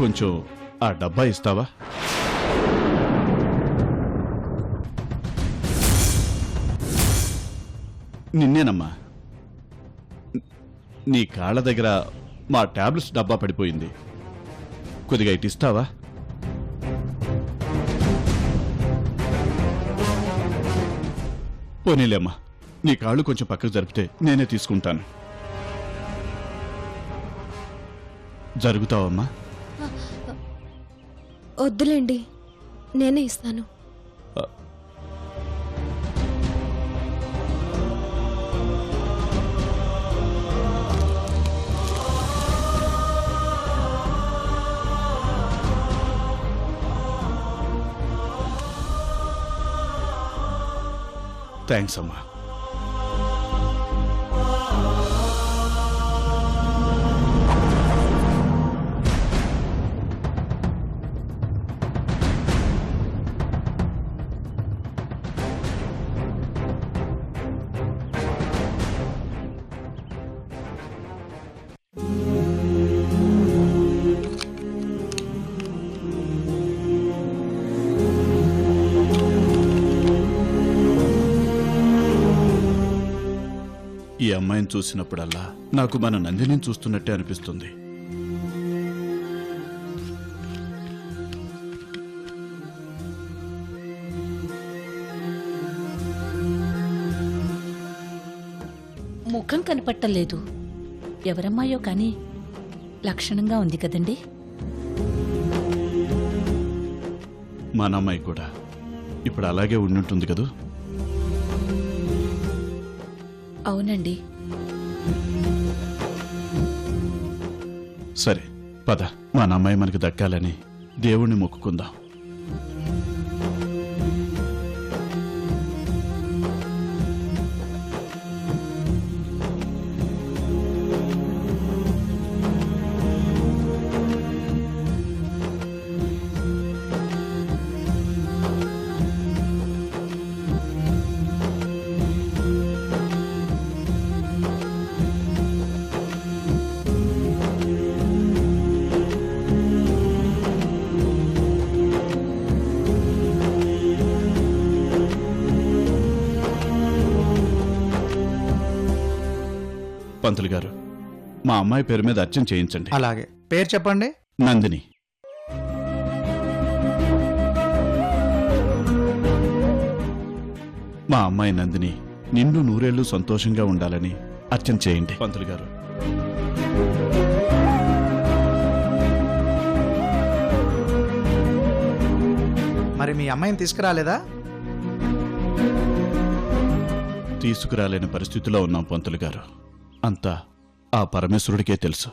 కొంచెం ఆ డబ్బా ఇస్తావా? నిన్నేనమ్మా. నీ కాళ్ళ దగ్గర మా టాబ్లెట్స్ డబ్బా పడిపోయింది. కొద్దిగా ఇటు ఇస్తావా? పోనీలేమ్మా, నీ కాళ్ళు కొంచెం పక్కకు జరిపితే నేనే తీసుకుంటాను. జరుగుతావమ్మా? వద్దులేండి, నేనే ఇస్తాను. థ్యాంక్స్ అమ్మా. ఈ అమ్మాయిని చూసినప్పుడల్లా నాకు మన నందిని చూస్తున్నట్టే అనిపిస్తుంది. ముఖం కనపట్టలేదు, ఎవరమ్మాయో కానీ లక్షణంగా ఉంది కదండి. మన అమ్మాయి కూడా ఇప్పుడు అలాగే ఉండుంటుంది కదూ? అవునండి. సరే పద, మన అమ్మాయి మనకు దక్కాలని దేవుణ్ణి మొక్కుకుందాం. పంతులు గారు, మా అమ్మాయి పేరు మీద అర్చన చేయించండి. అలాగే. పేరు చెప్పండి. నందిని. మా అమ్మాయి నందిని నిండు నూరేళ్లు సంతోషంగా ఉండాలని అర్చన చేయండి పంతులు గారు. మరి మీ అమ్మాయిని తీసుకురాలేదా? తీసుకురాలేని పరిస్థితిలో ఉన్నాం పంతులు గారు. అంతా ఆ పరమేశ్వరుడికే తెలుసు.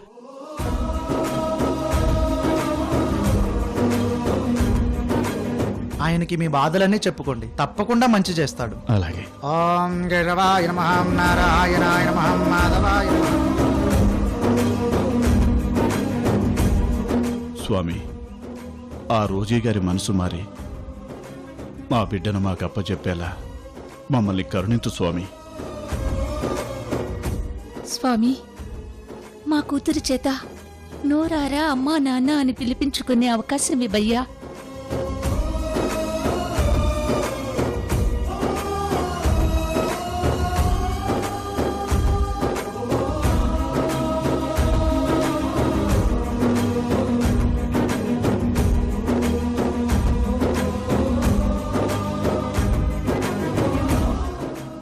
ఆయనకి మీ బాధలన్నీ చెప్పుకోండి, తప్పకుండా మంచి చేస్తాడు. అలాగే. ఓం కేశవాయ నమః, నారాయణాయ నమః, మాధవాయ నమః. స్వామి, ఆ రోజీ గారి మనసు మారి మా బిడ్డను మాకు అప్పచెప్పేలా మమ్మల్ని కరుణించు స్వామి. స్వామి, మా కూతురి చేత నోరారా అమ్మా నాన్న అని పిలిపించుకునే అవకాశం ఇవ్వయ్యా.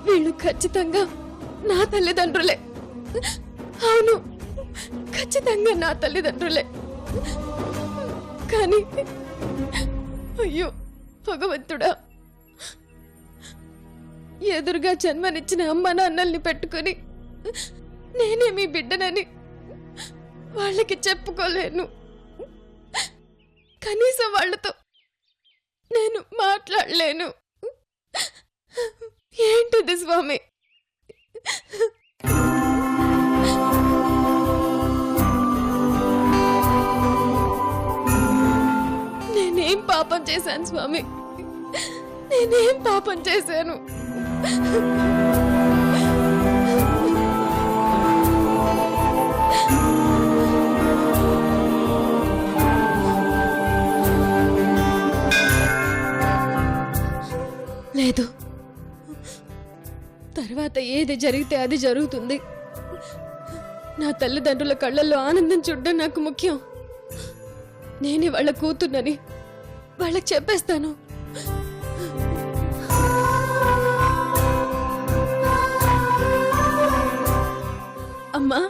వీళ్ళు ఖచ్చితంగా నా తల్లిదండ్రులే. అవును, ఖచ్చితంగా నా తల్లిదండ్రులే. కానీ అయ్యో భగవంతుడా, ఎదురుగా జన్మనిచ్చిన అమ్మ నాన్నల్ని పెట్టుకుని నేనే మీ బిడ్డనని వాళ్ళకి చెప్పుకోలేను. కనీసం వాళ్ళతో నేను మాట్లాడలేను. ఏంటిది స్వామి? నేనేం పాపం చేశాను స్వామి? నేనేం పాపం చేశాను? తర్వాత ఏది జరిగితే అది జరుగుతుంది. నా తల్లిదండ్రుల కళ్ళల్లో ఆనందం చూడడం నాకు ముఖ్యం. నేనే వాళ్ళ కూతుర్నని వాళ్ళకి చెప్పేస్తాను. అమ్మా,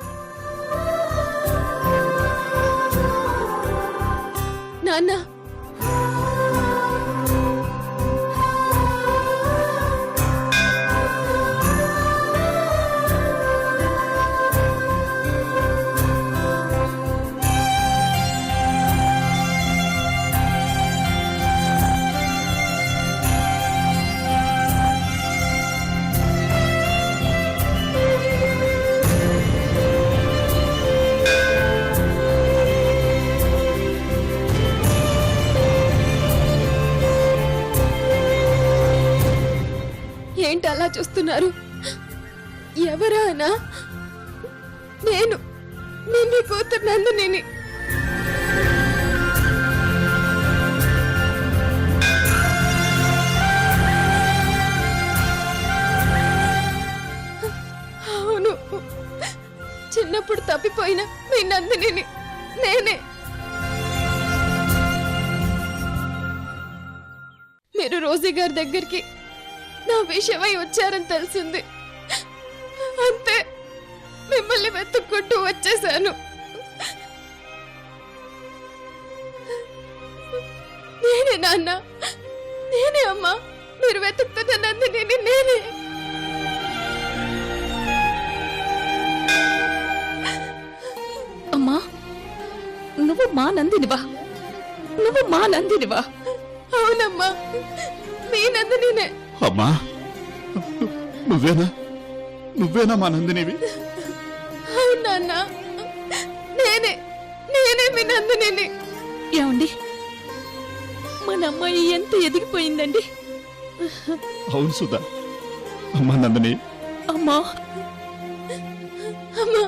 నాన్న, ఏంటి అలా చూస్తున్నారు? ఎవరా అనా? నేను మీ కూతురు నందిని. అవును, చిన్నప్పుడు తప్పిపోయిన మీ నందిని నేనే. మీరు రోజీ గారి దగ్గరికి నా విషయమై వచ్చారని తెలిసింది. అంతే, మిమ్మల్ని వెతుక్కుంటూ వచ్చేసాను. నేనే నాన్న, నేనే అమ్మా, మీరు వెతుకుతున్న నందిని నేనే. అమ్మా, నువ్వు మా నందినివా? నువ్వు మా నందినివా? అవునమ్మా, మీ నందినినే. అమ్మా, నువ్వేనా మా నందినివి? అవును నాన్న, నేనే మీ నందిని. ఏమండి, మన అమ్మాయి ఎంత ఎదిగిపోయిందండి. అవును సుధా, అమ్మా నందిని. అమ్మా, అమ్మా,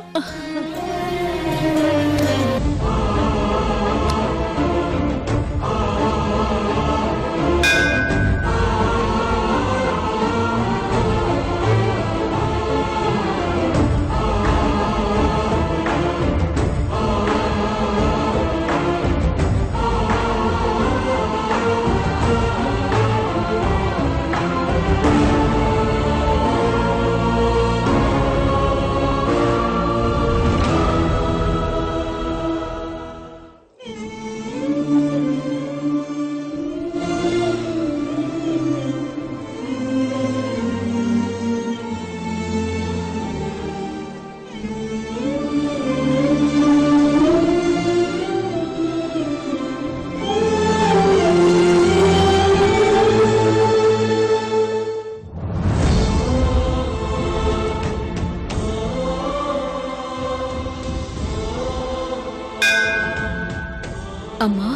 అమ్మా,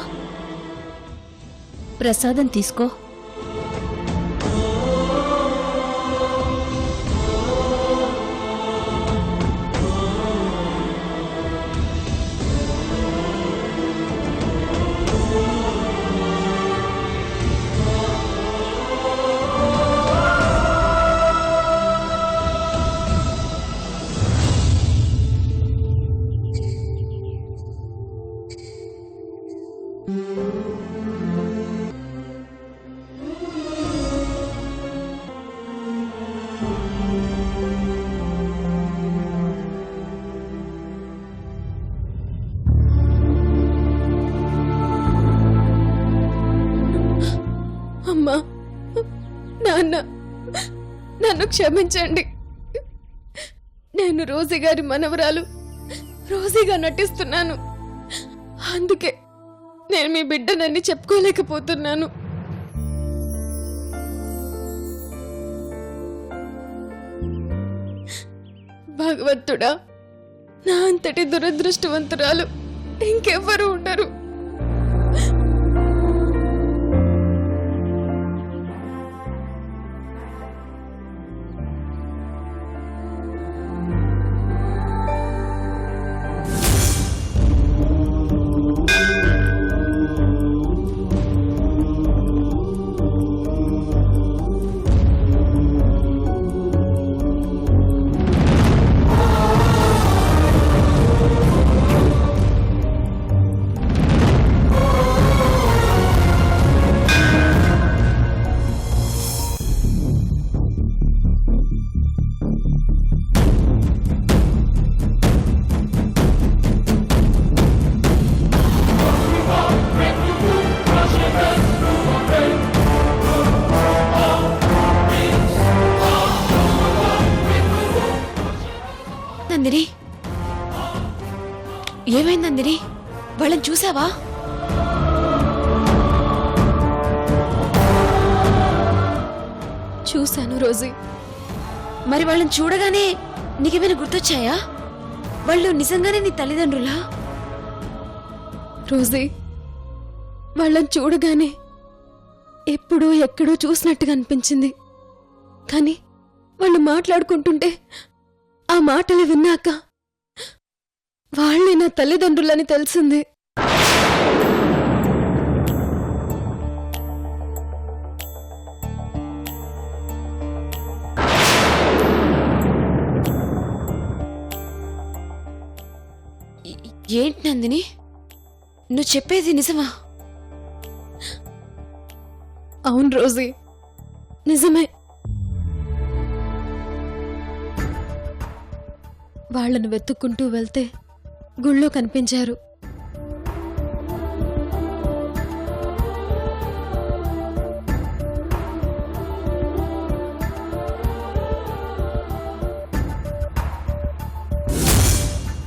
ప్రసాదం తీసుకో. అమ్మా, నాన్న, నన్ను క్షమించండి. నేను రోజీ గారి మనవరాలు రోజీగా నటిస్తున్నాను. అందుకే నేను మీ బిడ్డనని చెప్పుకోలేకపోతున్నాను. భగవంతుడా, నా అంతటి దురదృష్టవంతురాలు ఇంకెవ్వరూ ఉండరు. ఏమైంది నందిని? వాళ్ళని చూసావా? చూశాను రోజీ. మరి వాళ్ళని చూడగానే నీకేమైనా గుర్తొచ్చాయా? వాళ్ళు నిజంగానే నీ తల్లిదండ్రులా? రోజీ, వాళ్ళని చూడగానే ఎప్పుడో ఎక్కడో చూసినట్టుగా అనిపించింది. కానీ వాళ్ళు మాట్లాడుకుంటుంటే ఆ మాటలు విన్నాక వాళ్ళే నా తల్లిదండ్రులని తెలిసింది. ఏంటి నందిని, నువ్వు చెప్పేది నిజమా? అవును రోజీ, నిజమే. వాళ్ళను వెతుక్కుంటూ వెళ్తే గుళ్ళో కనిపించారు.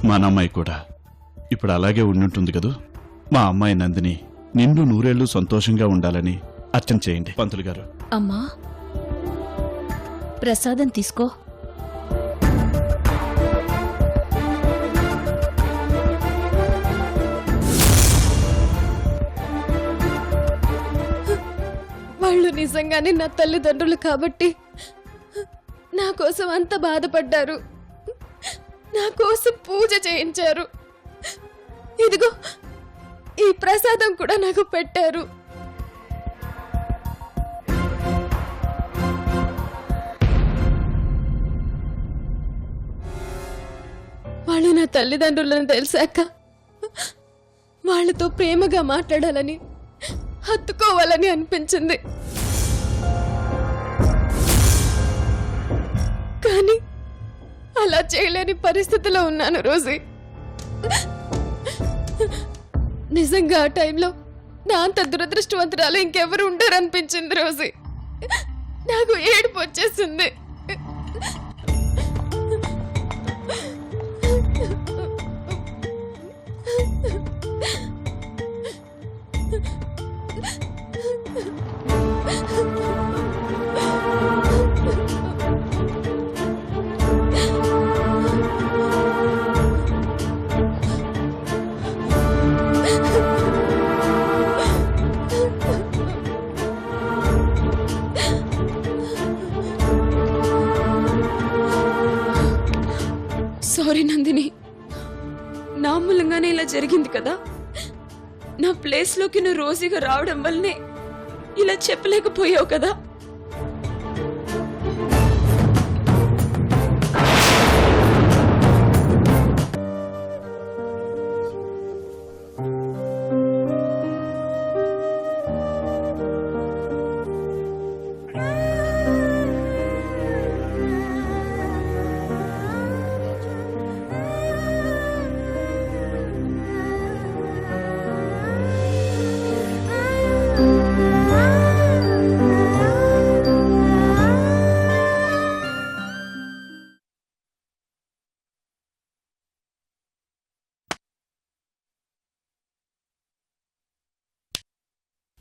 మా అమ్మాయి కూడా ఇప్పుడు అలాగే ఉండుంటుంది కదూ. మా అమ్మాయి నందిని నిండు నూరేళ్లు సంతోషంగా ఉండాలని అర్చన చేయండి పంతులు గారు. అమ్మా, ప్రసాదం తీసుకో. వాళ్ళు నిజంగానే నా తల్లిదండ్రులు కాబట్టి నా కోసం అంత బాధపడ్డారు. నా కోసం పూజ చేయించారు. ఇదిగో ఈ ప్రసాదం కూడా నాకు పెట్టారు. వాళ్ళు నా తల్లిదండ్రులను తెలిసాక వాళ్ళతో ప్రేమగా మాట్లాడాలని, హత్తుకోవాలని అనిపించింది. కానీ అలా చేయలేని పరిస్థితిలో ఉన్నాను రోజీ. నిజంగా ఆ టైంలో నా అంత దురదృష్టవంతురాలు ఇంకెవరు ఉండరనిపించింది రోజీ. నాకు ఏడుపు వచ్చేసింది. సారీ నందిని, నా మూలంగానే ఇలా జరిగింది కదా. నా ప్లేస్ లోకి నువ్వు రోజీగా రావడం వల్లనే ఇలా చెప్పలేకపోయావు కదా.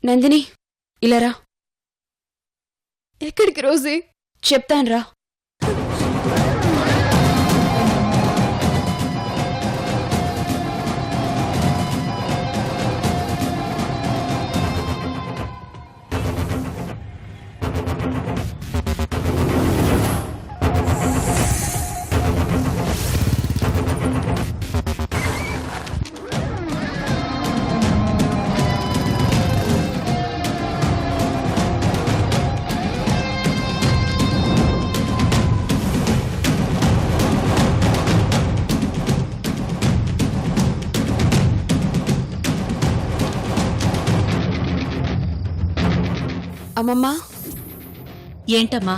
నందిని, ఇలా రా. ఎక్కడికి రోజీ? చెప్తాన్రా. అమ్మమ్మా. ఏంటమ్మా?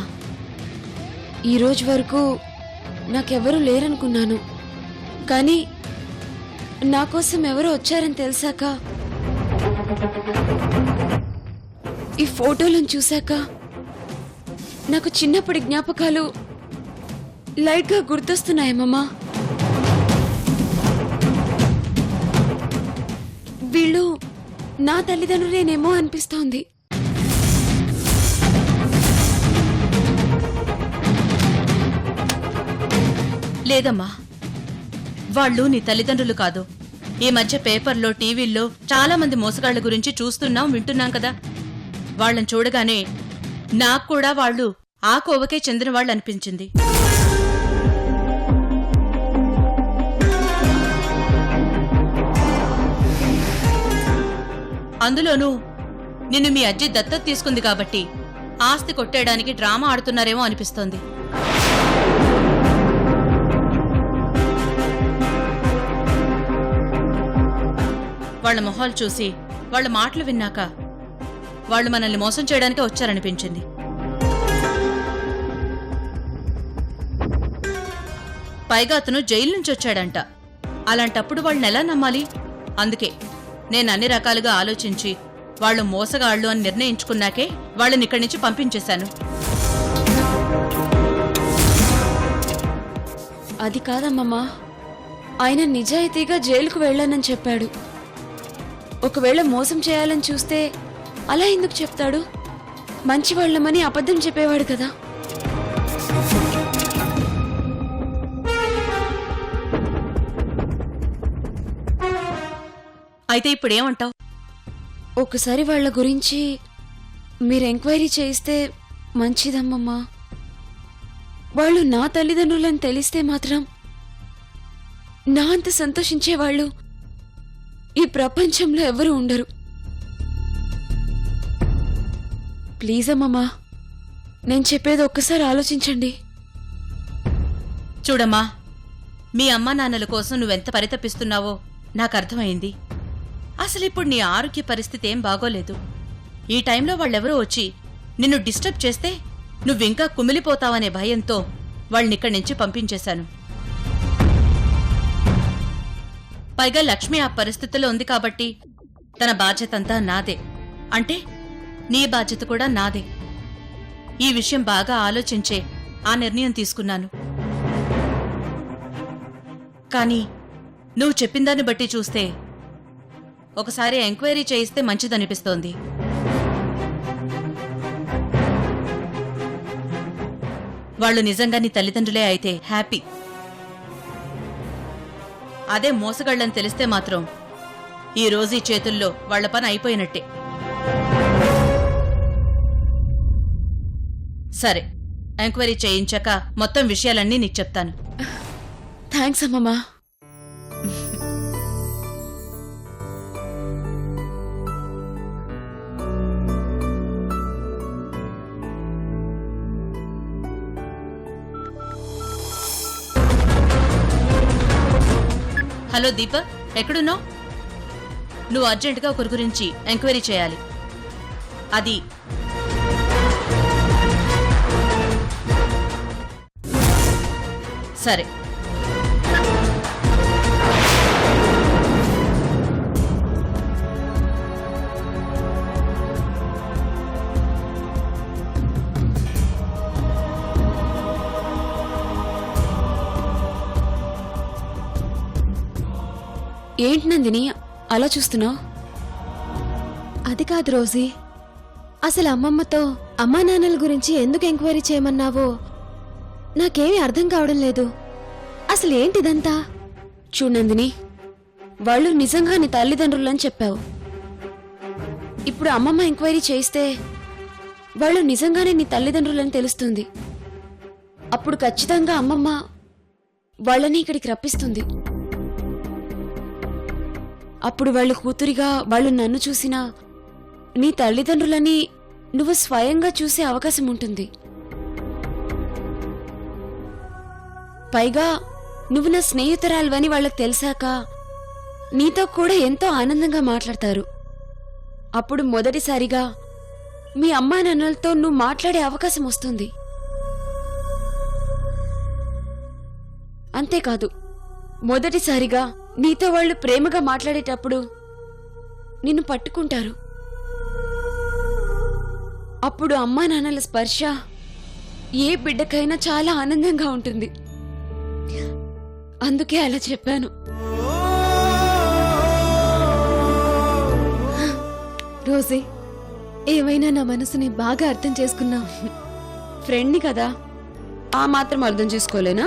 ఈ రోజు వరకు నాకెవరూ లేరనుకున్నాను. కానీ నా కోసం ఎవరో వచ్చారని తెలిసాక, ఈ ఫోటోలను చూశాక నాకు చిన్నప్పటి జ్ఞాపకాలు లైట్గా గుర్తొస్తున్నాయమ్మమ్మా. నా తల్లిదండ్రులేనేమో అనిపిస్తోంది. లేదమ్మా, వాళ్ళు నీ తల్లిదండ్రులు కాదు. ఈ మధ్య పేపర్లో, టీవీల్లో చాలా మంది మోసగాళ్ల గురించి చూస్తున్నాం, వింటున్నాం కదా. వాళ్ళని చూడగానే నాకు కూడా వాళ్ళు ఆ కోవకే చెందిన వాళ్ళు అనిపించింది. అందులోనూ నిన్ను మీ అజ్జి దత్తత తీసుకుంది కాబట్టి ఆస్తి కొట్టేయడానికి డ్రామా ఆడుతున్నారేమో అనిపిస్తోంది. వాళ్ల మొహాలు చూసి, వాళ్ల మాటలు విన్నాక వాళ్ళు మనల్ని మోసం చేయడానికే వచ్చారనిపించింది. పైగా అతను జైలు నుంచి వచ్చాడంట. అలాంటప్పుడు వాళ్ళని ఎలా నమ్మాలి? అందుకే నేను అన్ని రకాలుగా ఆలోచించి వాళ్ళు మోసగాళ్లు అని నిర్ణయించుకున్నాకే వాళ్ళని ఇక్కడి నుంచి పంపించేశాను. అది కాదమ్మమ్మా, ఆయన నిజాయితీగా జైలుకు వెళ్ళానని చెప్పాడు. ఒకవేళ మోసం చేయాలని చూస్తే అలా ఎందుకు చెప్తాడు? మంచివాళ్లమని అబద్ధం చెప్పేవాడు కదా. అయితే ఇప్పుడేమంటావు? ఒకసారి వాళ్ళ గురించి మీరు ఎంక్వైరీ చేయిస్తే మంచిదమ్మమ్మా. వాళ్ళు నా తల్లిదండ్రులని తెలిస్తే మాత్రం నా అంత సంతోషించేవాళ్ళు ఈ ప్రపంచంలో ఎవరు ఉండరు. ప్లీజ్ అమ్మమ్మా, నేను చెప్పేది ఒక్కసారి ఆలోచించండి. చూడమ్మా, మీ అమ్మా నాన్నల కోసం నువ్వెంత పరితపిస్తున్నావో నాకు అర్థమైంది. అసలు ఇప్పుడు నీ ఆరోగ్య పరిస్థితి ఏం బాగోలేదు. ఈ టైంలో వాళ్ళెవరో వచ్చి నిన్ను డిస్టర్బ్ చేస్తే నువ్వింకా కుమిలిపోతావనే భయంతో వాళ్ళనిక్కడి నుంచి పంపించేశాను. పైగా లక్ష్మి ఆ పరిస్థితిలో ఉంది కాబట్టి తన బాధ్యతంతా నాదే. అంటే నీ బాధ్యత కూడా నాదే. ఈ విషయం బాగా ఆలోచించే ఆ నిర్ణయం తీసుకున్నాను. కానీ నువ్వు చెప్పిందాన్ని బట్టి చూస్తే ఒకసారి ఎంక్వైరీ చేయిస్తే మంచిదనిపిస్తోంది. వాళ్ళు నిజంగా నీ తల్లిదండ్రులే అయితే హ్యాపీ. అదే మోసగాళ్ళని తెలిస్తే మాత్రం ఈ రోజు ఈ చేతుల్లో వాళ్ల పని అయిపోయినట్టే. సరే, ఎంక్వైరీ చేయించాక మొత్తం విషయాలన్నీ నీకు చెప్తాను. థ్యాంక్స్ అమ్మమ్మా. హలో దీపక్, ఎక్కడున్నావు? నువ్వు అర్జెంటుగా ఒకరి గురించి ఎంక్వైరీ చేయాలి. అది సరే. ఏంటి నందిని అలా చూస్తున్నావు? అది కాదు రోజీ, అసలు అమ్మమ్మతో అమ్మా నాన్నల గురించి ఎందుకు ఎంక్వైరీ చేయమన్నావో నాకేమీ అర్థం కావడం లేదు. అసలు ఏంటిదంతా? చూడు నందిని, వాళ్ళు నిజంగా నీ తల్లిదండ్రులని చెప్పావు. ఇప్పుడు అమ్మమ్మ ఎంక్వైరీ చేయిస్తే వాళ్ళు నిజంగానే నీ తల్లిదండ్రులని తెలుస్తుంది. అప్పుడు ఖచ్చితంగా అమ్మమ్మ వాళ్ళని ఇక్కడికి రప్పిస్తుంది. అప్పుడు వాళ్ళు కూతురిగా వాళ్ళు నన్ను చూసినా నీ తల్లిదండ్రులని నువ్వు స్వయంగా చూసే అవకాశం ఉంటుంది. పైగా నువ్వు నా స్నేహితురాలివని వాళ్ళకి తెలిసాక నీతో కూడా ఎంతో ఆనందంగా మాట్లాడతారు. అప్పుడు మొదటిసారిగా మీ అమ్మా నాన్నలతో నువ్వు మాట్లాడే అవకాశం వస్తుంది. అంతేకాదు, మొదటిసారిగా నీతో వాళ్ళు ప్రేమగా మాట్లాడేటప్పుడు నిన్ను పట్టుకుంటారు. అప్పుడు అమ్మా నాన్నల స్పర్శ ఏ బిడ్డకైనా చాలా ఆనందంగా ఉంటుంది. అందుకే అలా చెప్పాను. రోజీ, ఏమైనా నా మనసుని బాగా అర్థం చేసుకున్నావు. ఫ్రెండ్ని కదా, ఆ మాత్రం అర్థం చేసుకోలేనా?